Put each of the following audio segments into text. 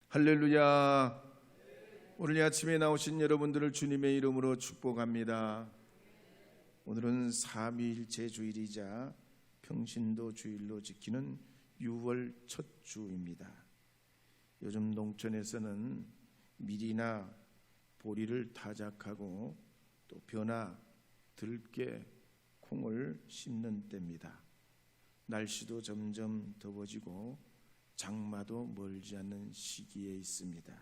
할렐루야. 오늘 아침에 나오신 여러분들을 주님의 이름으로 축복합니다. 오늘은 삼위일체 주일이자 평신도 주일로 지키는 6월 첫 주입니다. 요즘 농촌에서는 밀이나 보리를 타작하고 또 벼나 들깨, 콩을 심는 때입니다. 날씨도 점점 더워지고 장마도 멀지 않는 시기에 있습니다.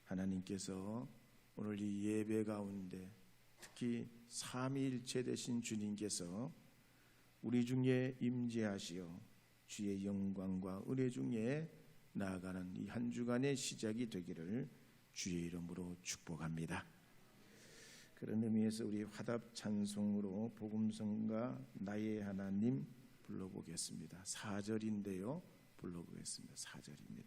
하나님께서 오늘 이 예배 가운데 특히 삼위일체 되신 주님께서 우리 중에 임재하시어 주의 영광과 은혜 중에 나아가는 이 한 주간의 시작이 되기를 주의 이름으로 축복합니다. 그런 의미에서 우리 화답 찬송으로 복음성가 나의 하나님 불러보겠습니다. 4절인데요. 불러보겠습니다. 4절입니다.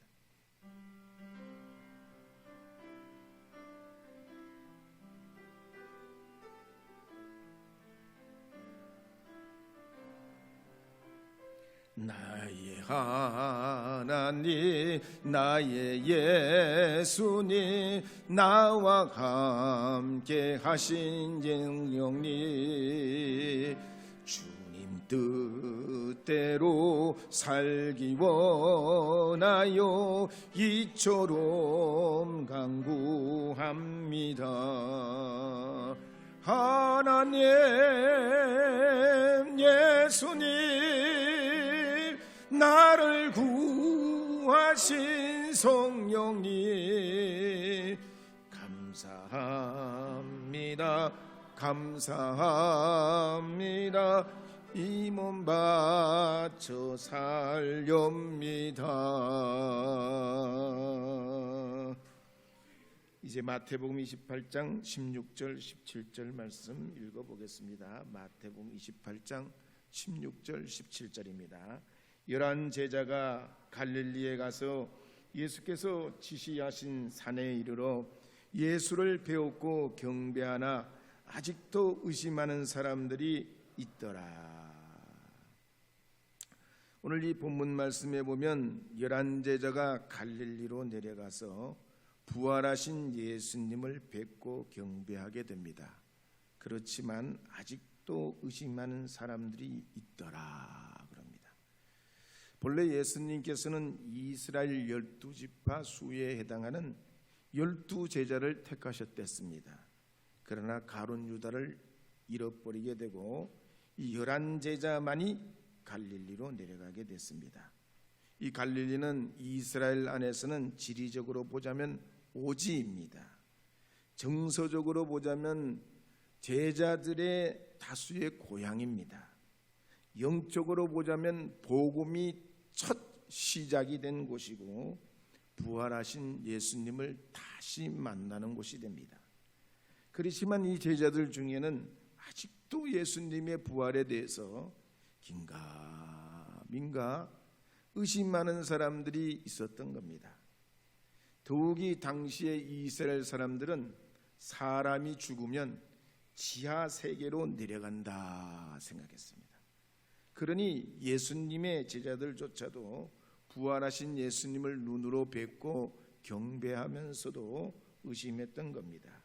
나의 하나님, 나의 예수님, 나와 함께 하신 영령님, 주님 뜻대로 살기 원하여 이처럼 간구합니다. 하나님, 예수님, 나를 구하신 성령님, 감사합니다. 감사합니다. 이 몸 바쳐 살렵니다. 이제 마태복음 28장 16절 17절 말씀 읽어보겠습니다. 마태복음 28장 16절 17절입니다. 11 제자가 갈릴리에 가서 예수께서 지시하신 산에 이르러 예수를 배웠고 경배하나 아직도 의심하는 사람들이 있더라. 오늘 이 본문 말씀에 보면 11 제자가 갈릴리로 내려가서 부활하신 예수님을 뵙고 경배하게 됩니다. 그렇지만 아직도 의심하는 사람들이 있더라 그럽니다. 본래 예수님께서는 이스라엘 12지파 수에 해당하는 12제자를 택하셨댔습니다. 그러나 가룟 유다를 잃어버리게 되고 이 11제자만이 갈릴리로 내려가게 됐습니다. 이 갈릴리는 이스라엘 안에서는 지리적으로 보자면 오지입니다. 정서적으로 보자면 제자들의 다수의 고향입니다. 영적으로 보자면 복음이 첫 시작이 된 곳이고 부활하신 예수님을 다시 만나는 곳이 됩니다. 그렇지만 이 제자들 중에는 아직도 예수님의 부활에 대해서 긴가민가 의심하는 사람들이 있었던 겁니다. 더욱이 당시의 이스라엘 사람들은 사람이 죽으면 지하 세계로 내려간다 생각했습니다. 그러니 예수님의 제자들조차도 부활하신 예수님을 눈으로 뵙고 경배하면서도 의심했던 겁니다.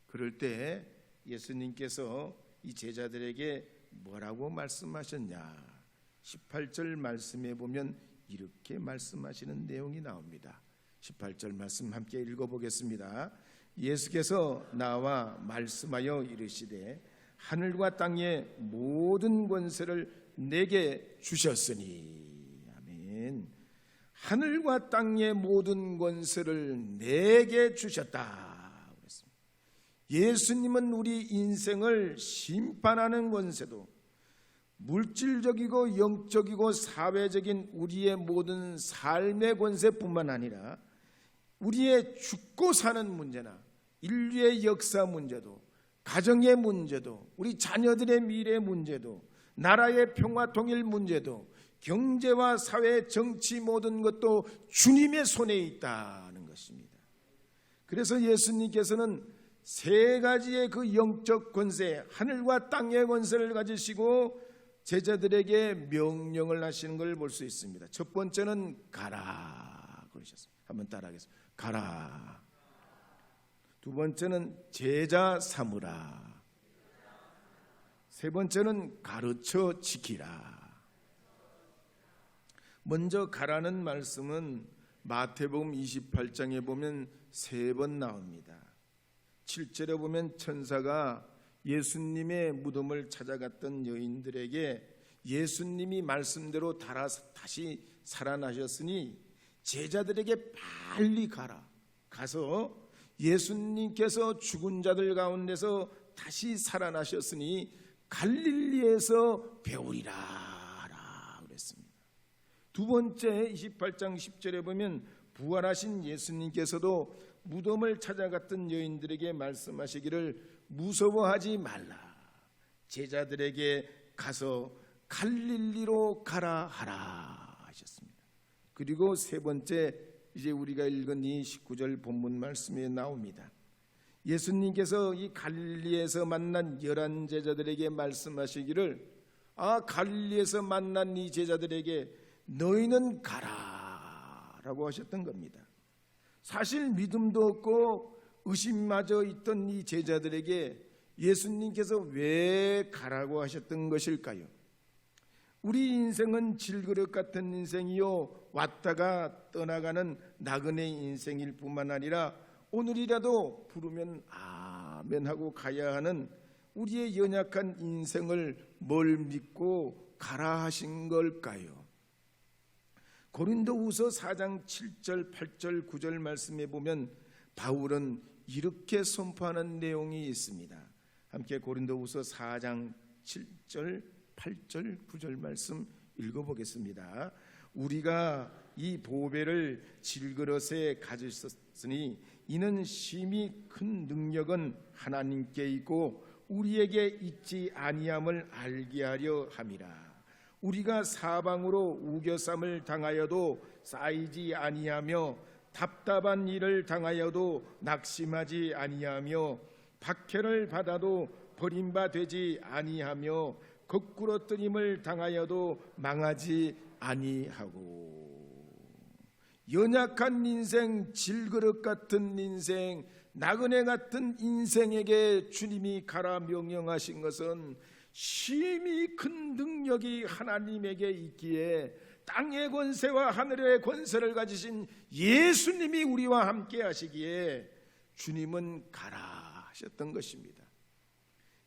그럴 때 예수님께서 이 제자들에게 뭐라고 말씀하셨냐? 18절 말씀에 보면 이렇게 말씀하시는 내용이 나옵니다. 18절 말씀 함께 읽어보겠습니다. 예수께서 나와 말씀하여 이르시되 하늘과 땅의 모든 권세를 내게 주셨으니. 아멘. 하늘과 땅의 모든 권세를 내게 주셨다 그랬습니다. 예수님은 우리 인생을 심판하는 권세도 물질적이고 영적이고 사회적인 우리의 모든 삶의 권세뿐만 아니라 우리의 죽고 사는 문제나 인류의 역사 문제도 가정의 문제도 우리 자녀들의 미래 문제도 나라의 평화 통일 문제도 경제와 사회 정치 모든 것도 주님의 손에 있다는 것입니다. 그래서 예수님께서는 세 가지의 그 영적 권세 하늘과 땅의 권세를 가지시고 제자들에게 명령을 하시는 걸 볼 수 있습니다. 첫 번째는 가라 그러셨습니다. 한번 따라하겠습니다. 가라. 두 번째는 제자 삼으라. 세 번째는 가르쳐 지키라. 먼저 가라는 말씀은 마태복음 28장에 보면 3번 나옵니다. 7절에 보면 천사가 예수님의 무덤을 찾아갔던 여인들에게 예수님이 말씀대로 다시 살아나셨으니 제자들에게 빨리 가서 예수님께서 죽은 자들 가운데서 다시 살아나셨으니 갈릴리에서 배우리라 그랬습니다. 두 번째 28장 10절에 보면 부활하신 예수님께서도 무덤을 찾아갔던 여인들에게 말씀하시기를 무서워하지 말라. 제자들에게 가서 갈릴리로 가라 하라 하셨습니다. 그리고 세 번째 이제 우리가 읽은 이 19절 본문 말씀에 나옵니다. 예수님께서 이 갈릴리에서 만난 11 제자들에게 말씀하시기를 갈릴리에서 만난 이 제자들에게 너희는 가라 라고 하셨던 겁니다. 사실 믿음도 없고 의심마저 있던 이 제자들에게 예수님께서 왜 가라고 하셨던 것일까요? 우리 인생은 질그릇 같은 인생이요 왔다가 떠나가는 나그네 인생일 뿐만 아니라 오늘이라도 부르면 아멘 하고 가야 하는 우리의 연약한 인생을 뭘 믿고 가라 하신 걸까요? 고린도후서 4장 7절 8절 9절 말씀에 보면 바울은 이렇게 선포하는 내용이 있습니다. 함께 고린도후서 4장 7절 8절 9절 말씀 읽어보겠습니다. 우리가 이 보배를 질그릇에 가졌으니 이는 심히 큰 능력은 하나님께 있고 우리에게 있지 아니함을 알게 하려 함이라. 우리가 사방으로 우겨쌈을 당하여도 쌓이지 아니하며 답답한 일을 당하여도 낙심하지 아니하며 박해를 받아도 버림받지 아니하며 거꾸로 뜨림을 당하여도 망하지 아니하고. 연약한 인생, 질그릇 같은 인생, 나그네 같은 인생에게 주님이 가라 명령하신 것은 심히 큰 능력이 하나님에게 있기에 땅의 권세와 하늘의 권세를 가지신 예수님이 우리와 함께 하시기에 주님은 가라 하셨던 것입니다.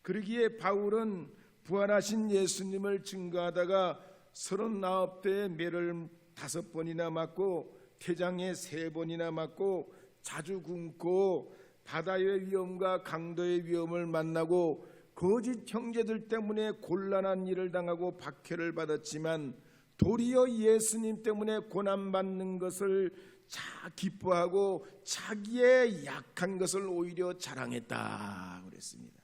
그러기에 바울은 부활하신 예수님을 증거하다가 39대의 매를 5번이나 맞고 태장에 3번이나 맞고 자주 굶고 바다의 위험과 강도의 위험을 만나고 거짓 형제들 때문에 곤란한 일을 당하고 박해를 받았지만 도리어 예수님 때문에 고난받는 것을 기뻐하고 자기의 약한 것을 오히려 자랑했다 그랬습니다.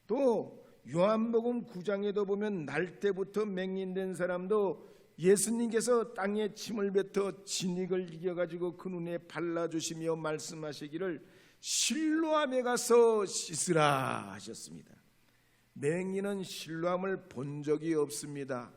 또 요한복음 9장에도 보면 날 때부터 맹인된 사람도 예수님께서 땅에 침을 뱉어 진익을 이겨가지고 그 눈에 발라주시며 말씀하시기를 실로암에 가서 씻으라 하셨습니다. 맹인은 실로암을 본 적이 없습니다.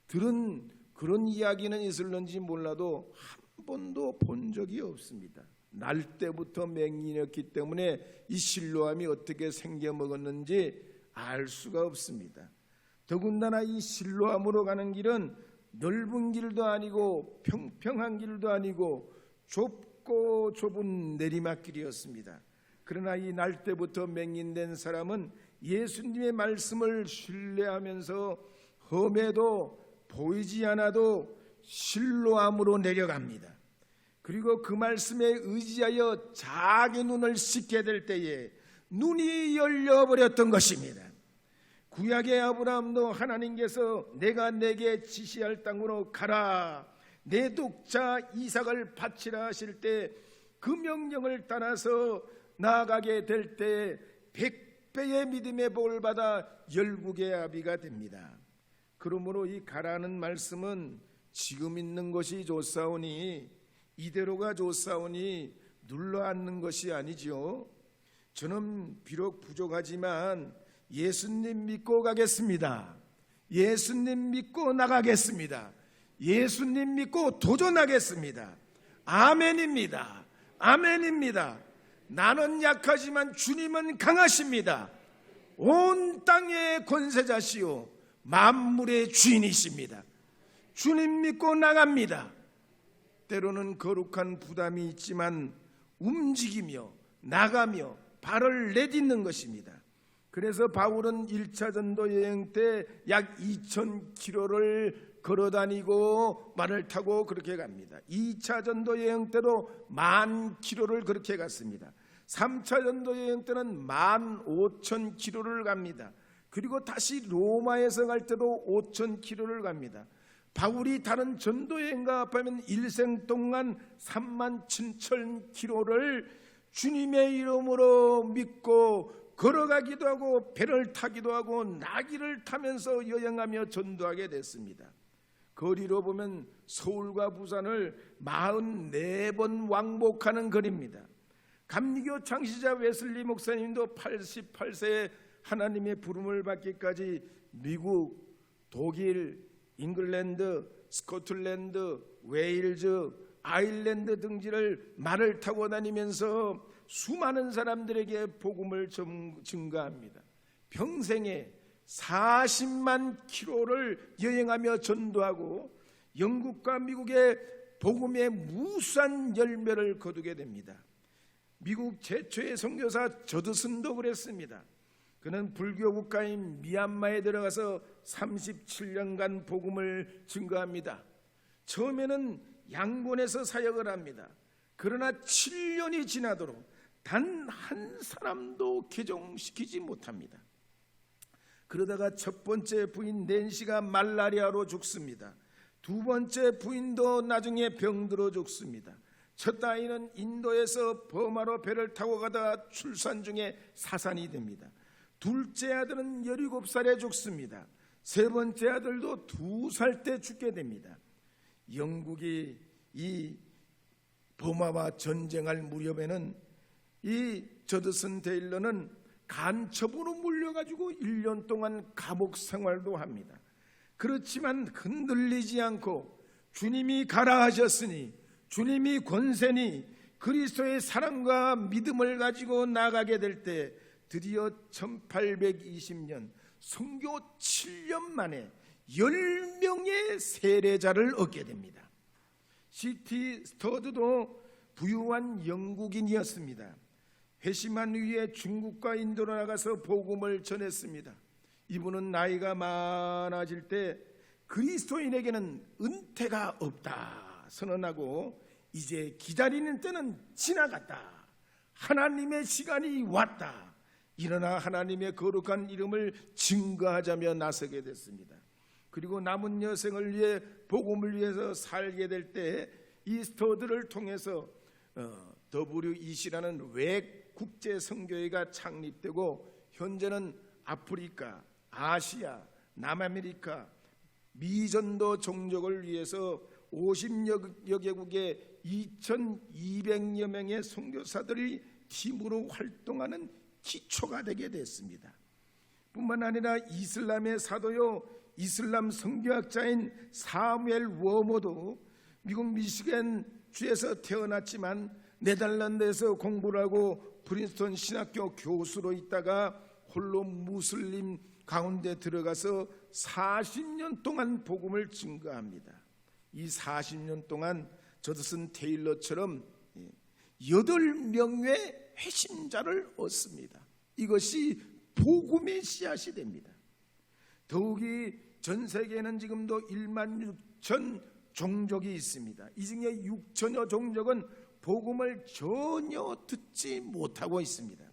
들은 그런 이야기는 있을런지 몰라도 한 번도 본 적이 없습니다. 날 때부터 맹인이었기 때문에 이 실로암이 어떻게 생겨먹었는지 알 수가 없습니다. 더군다나 이 실로암으로 가는 길은 넓은 길도 아니고 평평한 길도 아니고 좁고 좁은 내리막길이었습니다. 그러나 이 날 때부터 맹인된 사람은 예수님의 말씀을 신뢰하면서 험해도 보이지 않아도 실로암으로 내려갑니다. 그리고 그 말씀에 의지하여 자기 눈을 씻게 될 때에 눈이 열려버렸던 것입니다. 구약의 아브라함도 하나님께서 내가 내게 지시할 땅으로 가라, 내 독자 이삭을 바치라 하실 때 그 명령을 따라서 나아가게 될 때 100배의 믿음의 복을 받아 열국의 아비가 됩니다. 그러므로 이 가라는 말씀은 지금 있는 것이 좋사오니 이대로가 좋사오니 눌러앉는 것이 아니죠. 저는 비록 부족하지만 예수님 믿고 가겠습니다. 예수님 믿고 나가겠습니다. 예수님 믿고 도전하겠습니다. 아멘입니다. 아멘입니다. 나는 약하지만 주님은 강하십니다. 온 땅의 권세자시오 만물의 주인이십니다. 주님 믿고 나갑니다. 때로는 거룩한 부담이 있지만 움직이며 나가며 발을 내딛는 것입니다. 그래서 바울은 1차 전도 여행 때 약 2000km를 걸어다니고 말을 타고 그렇게 갑니다. 2차 전도 여행 때도 10,000km를 그렇게 갔습니다. 3차 전도 여행 때는 15,000km를 갑니다. 그리고 다시 로마에서 갈 때도 5,000km를 갑니다. 바울이 다른 전도 여행과 합하면 일생 동안 37,000km를 주님의 이름으로 믿고 걸어가기도 하고 배를 타기도 하고 나귀를 타면서 여행하며 전도하게 됐습니다. 거리로 보면 서울과 부산을 44번 왕복하는 거리입니다. 감리교 창시자 웨슬리 목사님도 88세에 하나님의 부름을 받기까지 미국, 독일, 잉글랜드, 스코틀랜드, 웨일즈, 아일랜드 등지를 말을 타고 다니면서 수많은 사람들에게 복음을 증거합니다. 평생에 40만 킬로를 여행하며 전도하고 영국과 미국의 복음의 무수한 열매를 거두게 됩니다. 미국 최초의 선교사 저드슨도 그랬습니다. 그는 불교 국가인 미얀마에 들어가서 37년간 복음을 증거합니다. 처음에는 양곤에서 사역을 합니다. 그러나 7년이 지나도록 단 한 사람도 개종시키지 못합니다. 그러다가 첫 번째 부인 낸시가 말라리아로 죽습니다. 두 번째 부인도 나중에 병들어 죽습니다. 첫 아이는 인도에서 버마로 배를 타고 가다가 출산 중에 사산이 됩니다. 둘째 아들은 17살에 죽습니다. 세 번째 아들도 2살 때 죽게 됩니다. 영국이 이 버마와 전쟁할 무렵에는 이 저드슨 테일러는 간첩으로 물려가지고 1년 동안 감옥 생활도 합니다. 그렇지만 흔들리지 않고 주님이 가라 하셨으니 주님이 권세니 그리스도의 사랑과 믿음을 가지고 나가게 될 때 드디어 1820년 선교 7년 만에 10명의 세례자를 얻게 됩니다. C.T. 스터드도 부유한 영국인이었습니다. 회심한 후에 중국과 인도로 나가서 복음을 전했습니다. 이분은 나이가 많아질 때 그리스도인에게는 은퇴가 없다 선언하고 이제 기다리는 때는 지나갔다. 하나님의 시간이 왔다. 일어나 하나님의 거룩한 이름을 증거하자며 나서게 됐습니다. 그리고 남은 여생을 위해 복음을 위해서 살게 될 때 이 스터드를 통해서 WEC라는 외 국제 선교회가 창립되고 현재는 아프리카, 아시아, 남아메리카, 미전도 종족을 위해서 50여 개국의 2,200여 명의 선교사들이 팀으로 활동하는 기초가 되게 됐습니다. 뿐만 아니라 이슬람의 사도요 이슬람 선교학자인 사무엘 워머도 미국 미시간 주에서 태어났지만 네덜란드에서 공부를 하고 프린스턴 신학교 교수로 있다가 홀로 무슬림 가운데 들어가서 40년 동안 복음을 증거합니다. 이 40년 동안 저드슨 테일러처럼 8명의 회심자를 얻습니다. 이것이 복음의 씨앗이 됩니다. 더욱이 전 세계에는 지금도 16,000 종족이 있습니다. 이 중에 6천여 종족은 복음을 전혀 듣지 못하고 있습니다.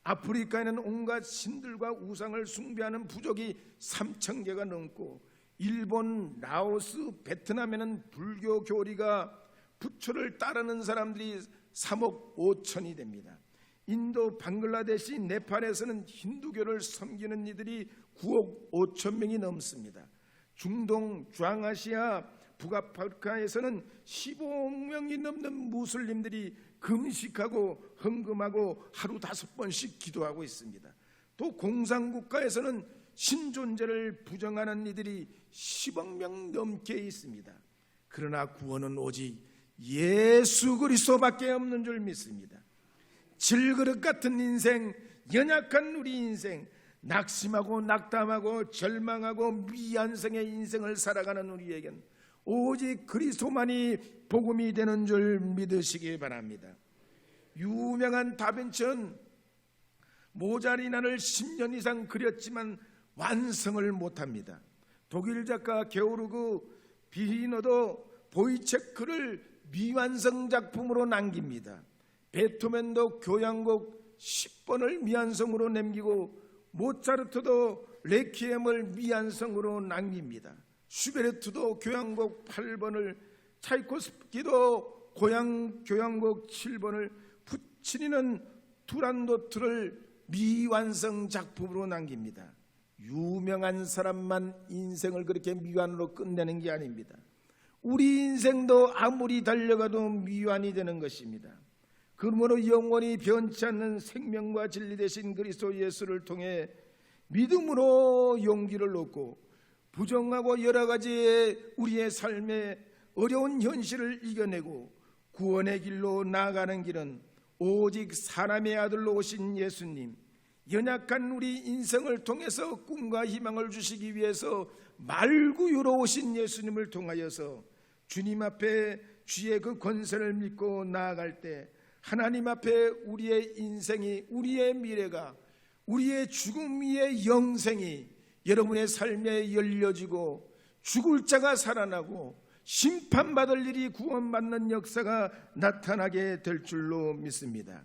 아프리카에는 온갖 신들과 우상을 숭배하는 부족이 3,000개가 넘고 일본, 라오스, 베트남에는 불교 교리가 부처를 따르는 사람들이 3억 5천이 됩니다. 인도, 방글라데시, 네팔에서는 힌두교를 섬기는 이들이 9억 5천 명이 넘습니다. 중동, 중앙아시아, 북아프리카에서는 15억 명이 넘는 무슬림들이 금식하고 헌금하고 하루 5번씩 기도하고 있습니다. 또 공산국가에서는 신존재를 부정하는 이들이 10억 명 넘게 있습니다. 그러나 구원은 오직 예수 그리스도밖에 없는 줄 믿습니다. 질그릇 같은 인생, 연약한 우리 인생, 낙심하고 낙담하고 절망하고 미안성의 인생을 살아가는 우리에겐 오직 그리스도만이 복음이 되는 줄 믿으시기 바랍니다. 유명한 다빈치는 모자리난을 10년 이상 그렸지만 완성을 못합니다. 독일 작가 게오르그 비히너도 보이체크를 미완성 작품으로 남깁니다. 베토벤도 교향곡 10번을 미완성으로 남기고 모차르트도 레퀴엠을 미완성으로 남깁니다. 슈베르트도 교향곡 8번을, 차이코스키도 교향곡 7번을, 푸치니는 투란도트를 미완성 작품으로 남깁니다. 유명한 사람만 인생을 그렇게 미완으로 끝내는 게 아닙니다. 우리 인생도 아무리 달려가도 미완이 되는 것입니다. 그러므로 영원히 변치 않는 생명과 진리 되신 그리스도 예수를 통해 믿음으로 용기를 얻고 부정하고 여러 가지의 우리의 삶의 어려운 현실을 이겨내고 구원의 길로 나아가는 길은 오직 사람의 아들로 오신 예수님, 연약한 우리 인생을 통해서 꿈과 희망을 주시기 위해서 말구유로 오신 예수님을 통하여서 주님 앞에 주의 그 권세를 믿고 나아갈 때 하나님 앞에 우리의 인생이, 우리의 미래가, 우리의 죽음 위의 영생이 여러분의 삶에 열려지고 죽을 자가 살아나고 심판받을 일이 구원받는 역사가 나타나게 될 줄로 믿습니다.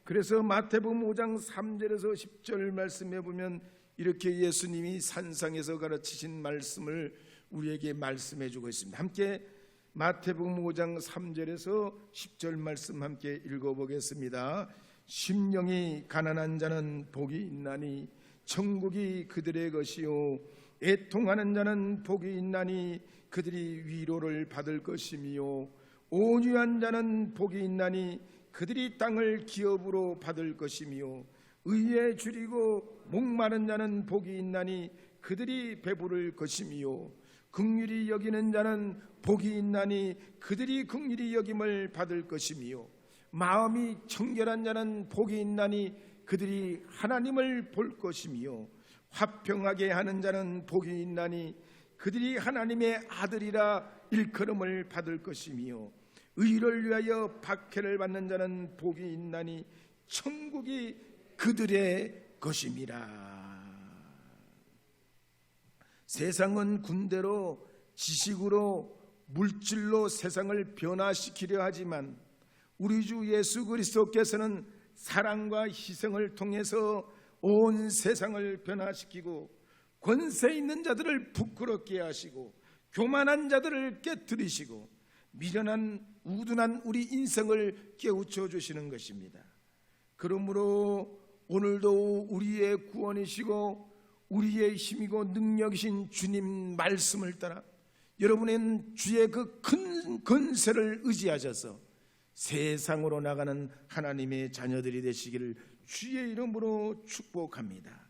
그래서 마태복음 5장 3절에서 10절 말씀해 보면 이렇게 예수님이 산상에서 가르치신 말씀을 우리에게 말씀해 주고 있습니다. 함께 마태복음 5장 3절에서 10절 말씀 함께 읽어보겠습니다. 심령이 가난한 자는 복이 있나니 천국이 그들의 것이요, 애통하는 자는 복이 있나니 그들이 위로를 받을 것이며, 온유한 자는 복이 있나니 그들이 땅을 기업으로 받을 것이며, 의에 줄이고 목마른 자는 복이 있나니 그들이 배부를 것이며, 긍휼히 여기는 자는 복이 있나니 그들이 긍휼히 여김을 받을 것이며, 마음이 청결한 자는 복이 있나니 그들이 하나님을 볼 것이며, 화평하게 하는 자는 복이 있나니 그들이 하나님의 아들이라 일컬음을 받을 것이며, 의를 위하여 박해를 받는 자는 복이 있나니 천국이 그들의 것임이라. 세상은 군대로, 지식으로, 물질로 세상을 변화시키려 하지만 우리 주 예수 그리스도께서는 사랑과 희생을 통해서 온 세상을 변화시키고 권세 있는 자들을 부끄럽게 하시고 교만한 자들을 깨뜨리시고 미련한 우둔한 우리 인생을 깨우쳐 주시는 것입니다. 그러므로 오늘도 우리의 구원이시고 우리의 힘이고 능력이신 주님 말씀을 따라 여러분은 주의 그 큰 권세를 의지하셔서 세상으로 나가는 하나님의 자녀들이 되시기를 주의 이름으로 축복합니다.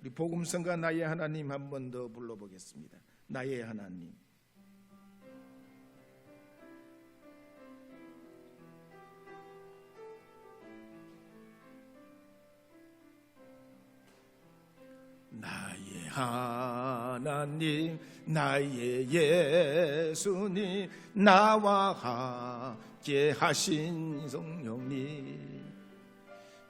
우리 복음성가 나의 하나님 한 번 더 불러보겠습니다. 나의 하나님. 나의 하나님, 나의 예수님, 나와 함께 하신 성령님,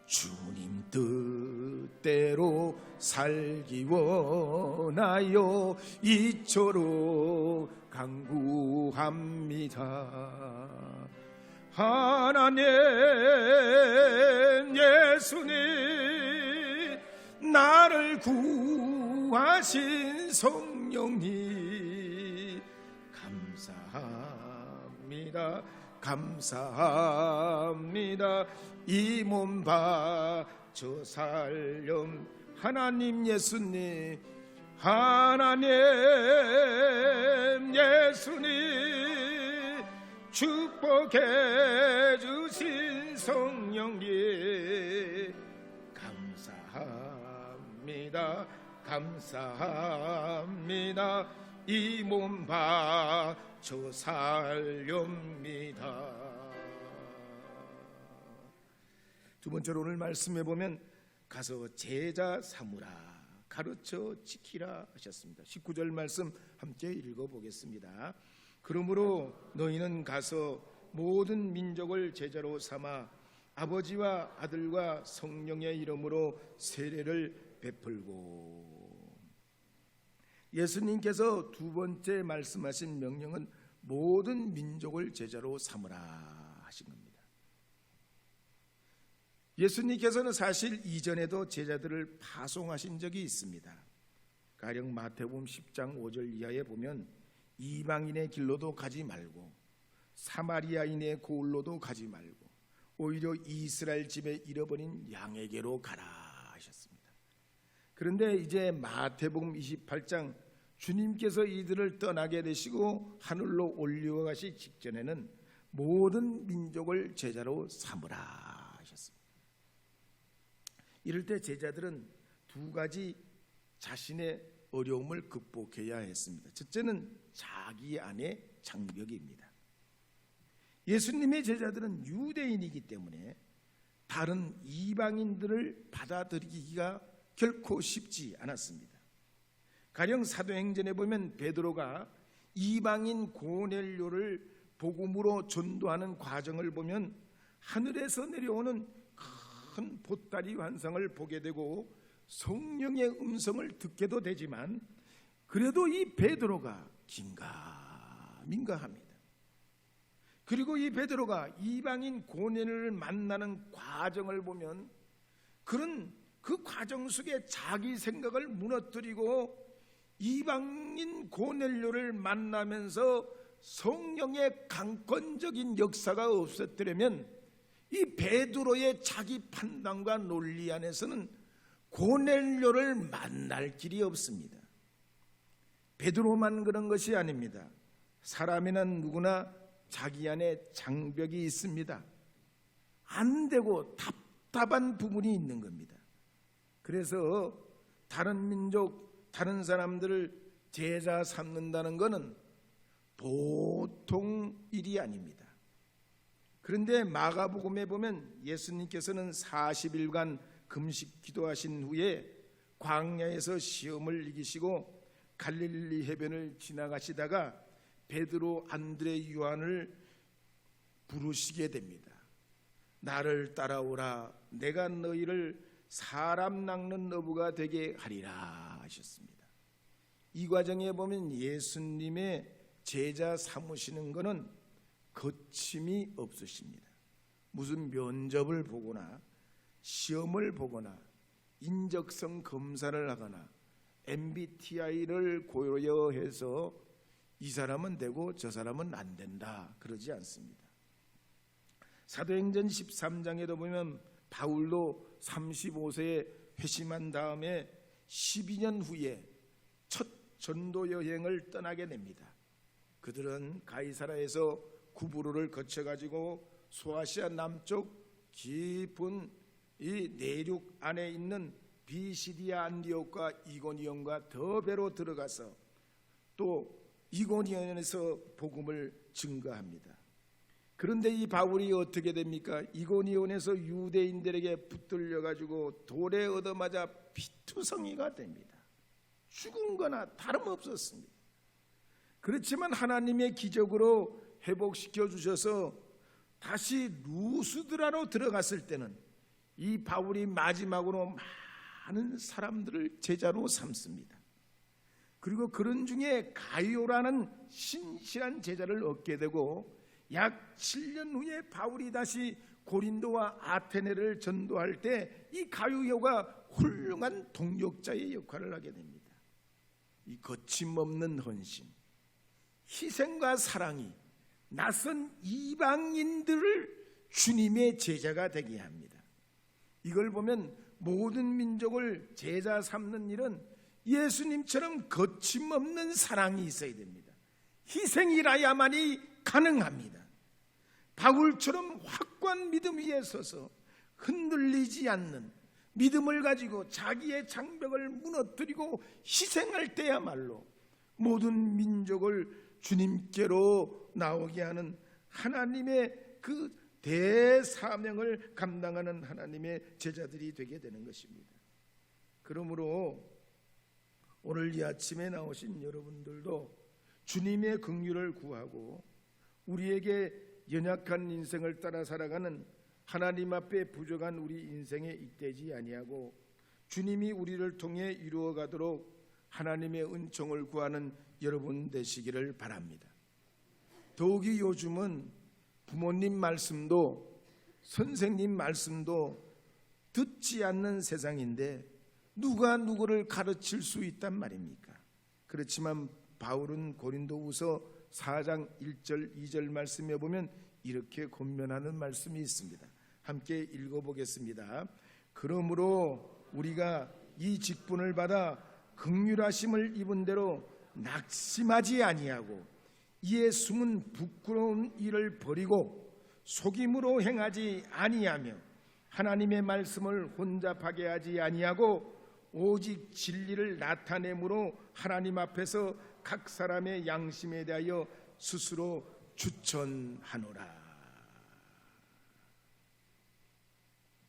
주님 뜻대로 살기 원하여 이토록 간구합니다. 하나님 예수님, 나를 구하신 성령님, 감사합니다. 감사합니다. 이 몸 바쳐 살렴 하나님 예수님, 하나님 예수님, 축복해 주신 성령님, 감사합니다. 감사합니다. 이 몸 바쳐 살렵니다. 두 번째로 오늘 말씀해 보면 가서 제자 삼으라, 가르쳐 지키라 하셨습니다. 19절 말씀 함께 읽어보겠습니다. 그러므로 너희는 가서 모든 민족을 제자로 삼아 아버지와 아들과 성령의 이름으로 세례를 베풀고. 예수님께서 두 번째 말씀하신 명령은 모든 민족을 제자로 삼으라 하신 겁니다. 예수님께서는 사실 이전에도 제자들을 파송하신 적이 있습니다. 가령 마태복음 10장 5절 이하에 보면 이방인의 길로도 가지 말고 사마리아인의 고을로도 가지 말고 오히려 이스라엘 집에 잃어버린 양에게로 가라 하셨습니다. 그런데 이제 마태복음 28장 주님께서 이들을 떠나게 되시고 하늘로 올려가시 직전에는 모든 민족을 제자로 삼으라 하셨습니다. 이럴 때 제자들은 두 가지 자신의 어려움을 극복해야 했습니다. 첫째는 자기 안의 장벽입니다. 예수님의 제자들은 유대인이기 때문에 다른 이방인들을 받아들이기가 결코 쉽지 않았습니다. 가령 사도행전에 보면 베드로가 이방인 고넬료를 복음으로 전도하는 과정을 보면 하늘에서 내려오는 큰 보따리 환상을 보게 되고 성령의 음성을 듣게도 되지만 그래도 이 베드로가 긴가민가합니다. 그리고 이 베드로가 이방인 고넬료를 만나는 과정을 보면 그런 그 과정 속에 자기 생각을 무너뜨리고 이방인 고넬료를 만나면서 성령의 강권적인 역사가 없었더라면 이 베드로의 자기 판단과 논리 안에서는 고넬료를 만날 길이 없습니다. 베드로만 그런 것이 아닙니다. 사람에는 누구나 자기 안에 장벽이 있습니다. 안 되고 답답한 부분이 있는 겁니다. 그래서 다른 민족, 다른 사람들을 제자 삼는다는 것은 보통 일이 아닙니다. 그런데 마가복음에 보면 예수님께서는 40일간 금식 기도하신 후에 광야에서 시험을 이기시고 갈릴리 해변을 지나가시다가 베드로, 안드레, 요한을 부르시게 됩니다. 나를 따라오라, 내가 너희를 사람 낚는 어부가 되게 하리라 하셨습니다. 이 과정에 보면 예수님의 제자 삼으시는 것은 거침이 없으십니다. 무슨 면접을 보거나 시험을 보거나 인적성 검사를 하거나 MBTI를 고려해서 이 사람은 되고 저 사람은 안 된다 그러지 않습니다. 사도행전 13장에도 보면 바울도 35세에 회심한 다음에 12년 후에 첫 전도 여행을 떠나게 됩니다. 그들은 가이사라에서 구브로를 거쳐가지고 소아시아 남쪽 깊은 이 내륙 안에 있는 비시디아 안디옥과 이고니온과 더베로 들어가서 또 이고니온에서 복음을 증거합니다. 그런데 이 바울이 어떻게 됩니까? 이고니온에서 유대인들에게 붙들려 가지고 돌에 얻어맞아 피투성이가 됩니다. 죽은 거나 다름없었습니다. 그렇지만 하나님의 기적으로 회복시켜 주셔서 다시 루스드라로 들어갔을 때는 이 바울이 마지막으로 많은 사람들을 제자로 삼습니다. 그리고 그런 중에 가이오라는 신실한 제자를 얻게 되고 약 7년 후에 바울이 다시 고린도와 아테네를 전도할 때 이 가이오가 훌륭한 동역자의 역할을 하게 됩니다. 이 거침없는 헌신, 희생과 사랑이 낯선 이방인들을 주님의 제자가 되게 합니다. 이걸 보면 모든 민족을 제자 삼는 일은 예수님처럼 거침없는 사랑이 있어야 됩니다. 희생이라야만이 가능합니다. 바울처럼 확고한 믿음 위에 서서 흔들리지 않는 믿음을 가지고 자기의 장벽을 무너뜨리고 희생할 때야말로 모든 민족을 주님께로 나오게 하는 하나님의 그 대사명을 감당하는 하나님의 제자들이 되게 되는 것입니다. 그러므로 오늘 이 아침에 나오신 여러분들도 주님의 긍휼을 구하고 우리에게 연약한 인생을 따라 살아가는 하나님 앞에 부족한 우리 인생에 잇대지 아니하고 주님이 우리를 통해 이루어가도록 하나님의 은총을 구하는 여러분 되시기를 바랍니다. 더욱이 요즘은 부모님 말씀도 선생님 말씀도 듣지 않는 세상인데 누가 누구를 가르칠 수 있단 말입니까? 그렇지만 바울은 고린도후서 4장 1절 2절 말씀에 보면 이렇게 권면하는 말씀이 있습니다. 함께 읽어보겠습니다. 그러므로 우리가 이 직분을 받아 긍휼하심을 입은 대로 낙심하지 아니하고 이에 숨은 부끄러운 일을 버리고 속임으로 행하지 아니하며 하나님의 말씀을 혼잡하게 하지 아니하고 오직 진리를 나타내므로 하나님 앞에서 각 사람의 양심에 대하여 스스로 주천하노라.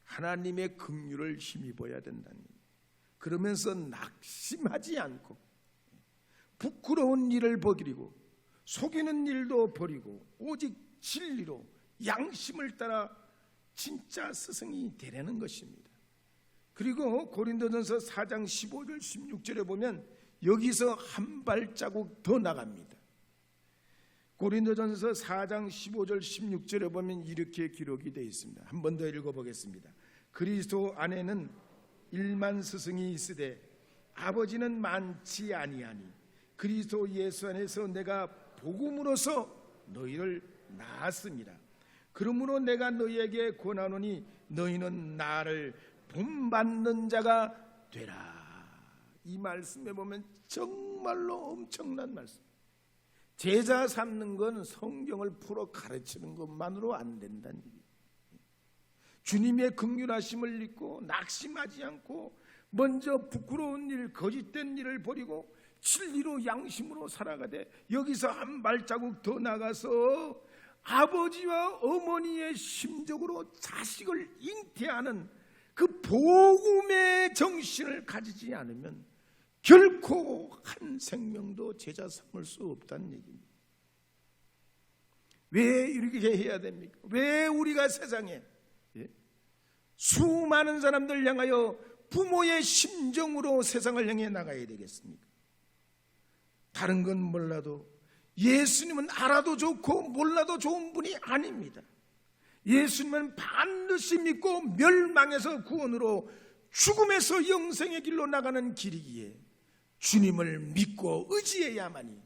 하나님의 긍휼을 힘입어야 된다니. 그러면서 낙심하지 않고 부끄러운 일을 버리고 속이는 일도 버리고 오직 진리로 양심을 따라 진짜 스승이 되라는 것입니다. 그리고 고린도전서 4장 15절 16절에 보면 여기서 한 발자국 더 나갑니다. 고린도전서 4장 15절 16절에 보면 이렇게 기록이 되어 있습니다. 한 번 더 읽어보겠습니다. 그리스도 안에는 일만 스승이 있으되 아버지는 많지 아니하니 그리스도 예수 안에서 내가 복음으로써 너희를 낳았습니다. 그러므로 내가 너희에게 권하노니 너희는 나를 본받는 자가 되라. 이 말씀에 보면 정말로 엄청난 말씀. 제자 삼는 건 성경을 풀어 가르치는 것만으로 안 된다는 얘기예요. 주님의 긍휼하심을 믿고 낙심하지 않고 먼저 부끄러운 일, 거짓된 일을 버리고 진리로 양심으로 살아가되 여기서 한 발자국 더 나가서 아버지와 어머니의 심적으로 자식을 잉태하는 그 복음의 정신을 가지지 않으면 결코 한 생명도 제자 삼을 수 없다는 얘기입니다. 왜 이렇게 해야 됩니까? 왜 우리가 세상에 수많은 사람들 향하여 부모의 심정으로 세상을 향해 나가야 되겠습니까? 다른 건 몰라도 예수님은 알아도 좋고 몰라도 좋은 분이 아닙니다. 예수님은 반드시 믿고 멸망에서 구원으로 죽음에서 영생의 길로 나가는 길이기에 주님을 믿고 의지해야만이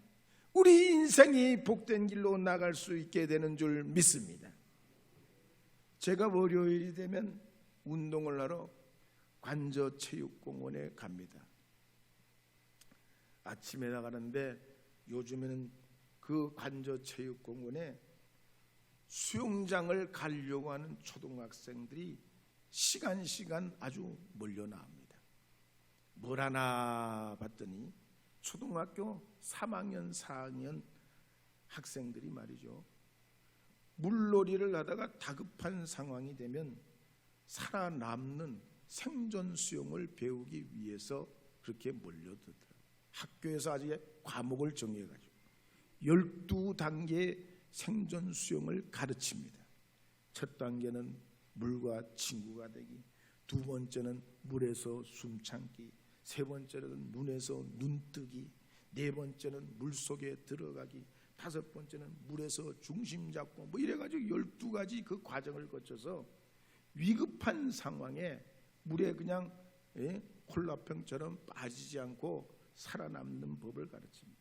우리 인생이 복된 길로 나갈 수 있게 되는 줄 믿습니다. 제가 월요일이 되면 운동을 하러 관저체육공원에 갑니다. 아침에 나가는데 요즘에는 그 관저체육공원에 수영장을 가려고 하는 초등학생들이 시간 아주 몰려 나옵니다. 뭘 하나 봤더니 초등학교 3학년 4학년 학생들이 말이죠, 물놀이를 하다가 다급한 상황이 되면 살아남는 생존 수영을 배우기 위해서 그렇게 몰려들더라고요. 학교에서 아주 과목을 정해가지고 12단계의 생존 수영을 가르칩니다. 첫 단계는 물과 친구가 되기, 두 번째는 물에서 숨참기, 세 번째는 눈에서 눈뜨기, 네 번째는 물속에 들어가기, 다섯 번째는 물에서 중심 잡고 뭐 이래가지고 12가지 그 과정을 거쳐서 위급한 상황에 물에 그냥 콜라병처럼 빠지지 않고 살아남는 법을 가르칩니다.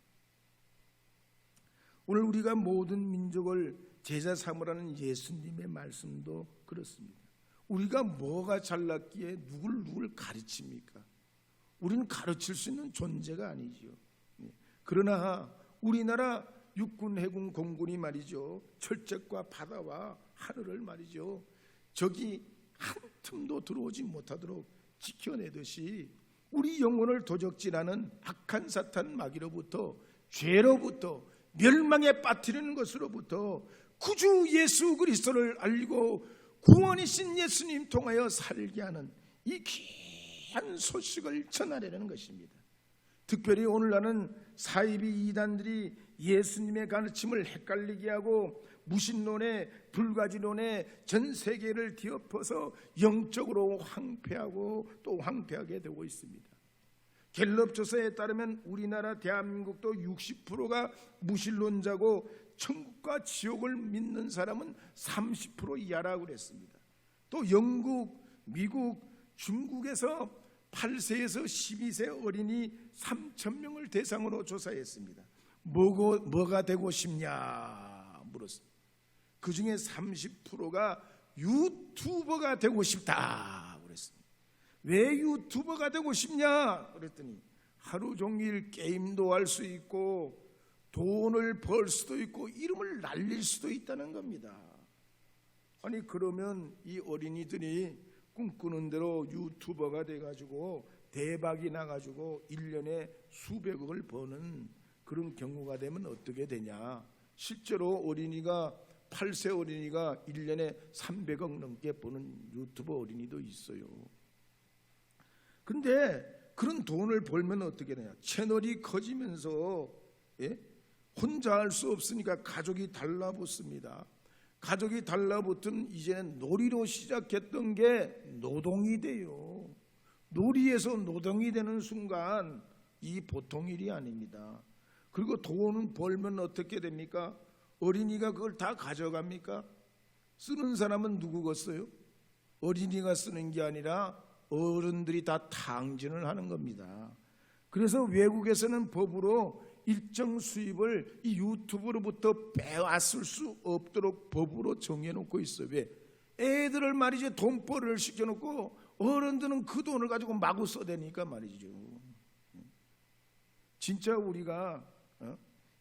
오늘 우리가 모든 민족을 제자 삼으라는 예수님의 말씀도 그렇습니다. 우리가 뭐가 잘났기에 누굴 가르칩니까? 우리는 가르칠 수 있는 존재가 아니지요. 그러나 우리나라 육군, 해군, 공군이 말이죠, 철책과 바다와 하늘을 말이죠, 적이 한 틈도 들어오지 못하도록 지켜내듯이 우리 영혼을 도적질하는 악한 사탄 마귀로부터 죄로부터 멸망에 빠뜨리는 것으로부터 구주 예수 그리스도를 알고 구원이신 예수님 통하여 살게 하는 이 귀한 소식을 전하려는 것입니다. 특별히 오늘날은 사이비 이단들이 예수님의 가르침을 헷갈리게 하고 무신론에 불가지론에 전 세계를 뒤엎어서 영적으로 황폐하고 또 황폐하게 되고 있습니다. 갤럽 조사에 따르면 우리나라 대한민국도 60%가 무신론자고 천국과 지옥을 믿는 사람은 30% 이하라고 그랬습니다. 또 영국, 미국, 중국에서 8세에서 12세 어린이 3,000명을 대상으로 조사했습니다. 뭐가 되고 싶냐 물었습니다. 그 중에 30%가 유튜버가 되고 싶다 그랬습니다. 왜 유튜버가 되고 싶냐 그랬더니 하루 종일 게임도 할 수 있고 돈을 벌 수도 있고 이름을 날릴 수도 있다는 겁니다. 아니 그러면 이 어린이들이 꿈꾸는 대로 유튜버가 돼가지고 대박이 나가지고 1년에 수백억을 버는 그런 경우가 되면 어떻게 되냐. 실제로 어린이가 8세 어린이가 1년에 300억 넘게 버는 유튜버 어린이도 있어요. 근데 그런 돈을 벌면 어떻게 되냐. 채널이 커지면서 혼자 할 수 없으니까 가족이 달라붙습니다. 가족이 달라붙은 이제는 놀이로 시작했던 게 노동이 돼요. 놀이에서 노동이 되는 순간 이 보통 일이 아닙니다. 그리고 돈은 벌면 어떻게 됩니까? 어린이가 그걸 다 가져갑니까? 쓰는 사람은 누구겠어요? 어린이가 쓰는 게 아니라 어른들이 다 탕진을 하는 겁니다. 그래서 외국에서는 법으로 일정 수입을 이 유튜브로부터 빼앗을 수 없도록 법으로 정해놓고 있어요. 왜? 애들을 말이죠 돈벌이를 시켜놓고 어른들은 그 돈을 가지고 마구 써대니까 말이죠. 진짜 우리가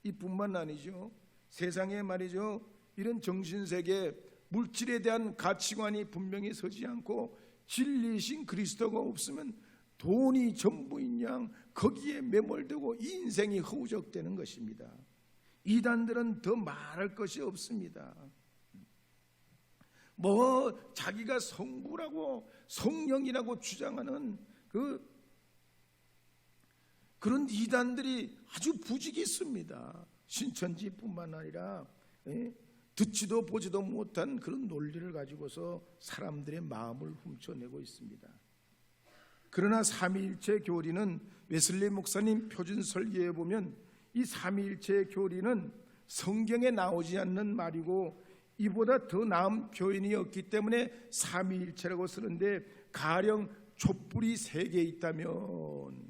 이뿐만 아니죠. 세상에 말이죠 이런 정신세계 물질에 대한 가치관이 분명히 서지 않고 진리이신 그리스도가 없으면 돈이 전부인 양 거기에 매몰되고 인생이 허우적대는 것입니다. 이단들은 더 말할 것이 없습니다. 뭐 자기가 성부라고 성령이라고 주장하는 그런 이단들이 아주 부직이 있습니다. 신천지뿐만 아니라 듣지도 보지도 못한 그런 논리를 가지고서 사람들의 마음을 훔쳐내고 있습니다. 그러나 삼위일체 교리는 웨슬리 목사님 표준 설계에 보면 이 삼위일체 교리는 성경에 나오지 않는 말이고 이보다 더 나은 표현이 없기 때문에 삼위일체라고 쓰는데 가령 촛불이 3개 있다면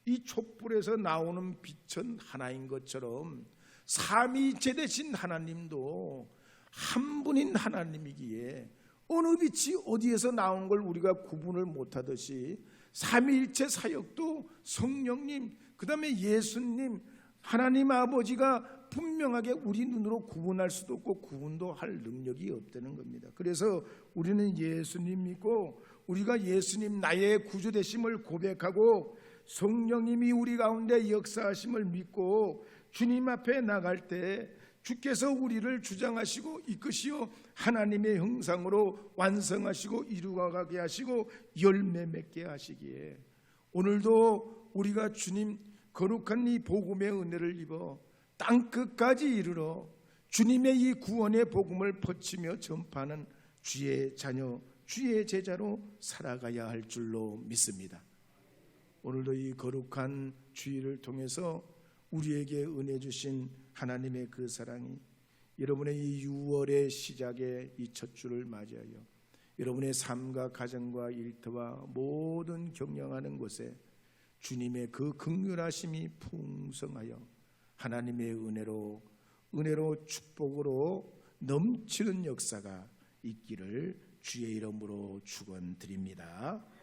이 촛불에서 나오는 빛은 하나인 것처럼 삼위일체 되신 하나님도 한 분인 하나님이기에 어느 빛이 어디에서 나온 걸 우리가 구분을 못하듯이 삼위일체 사역도 성령님 그 다음에 예수님 하나님 아버지가 분명하게 우리 눈으로 구분할 수도 없고 구분도 할 능력이 없다는 겁니다. 그래서 우리는 예수님 믿고 우리가 예수님 나의 구주 되심을 고백하고 성령님이 우리 가운데 역사하심을 믿고 주님 앞에 나갈 때 주께서 우리를 주장하시고 이끄시어 하나님의 형상으로 완성하시고 이루어가게 하시고 열매 맺게 하시기에 오늘도 우리가 주님 거룩한 이 복음의 은혜를 입어 땅끝까지 이르러 주님의 이 구원의 복음을 퍼치며 전파하는 주의 자녀 주의 제자로 살아가야 할 줄로 믿습니다. 오늘도 이 거룩한 주일을 통해서 우리에게 은혜 주신 하나님의 그 사랑이 여러분의 이 6월의 시작의 이 첫 주를 맞이하여 여러분의 삶과 가정과 일터와 모든 경영하는 곳에 주님의 그 긍휼하심이 풍성하여 하나님의 은혜로 축복으로 넘치는 역사가 있기를 주의 이름으로 축원드립니다.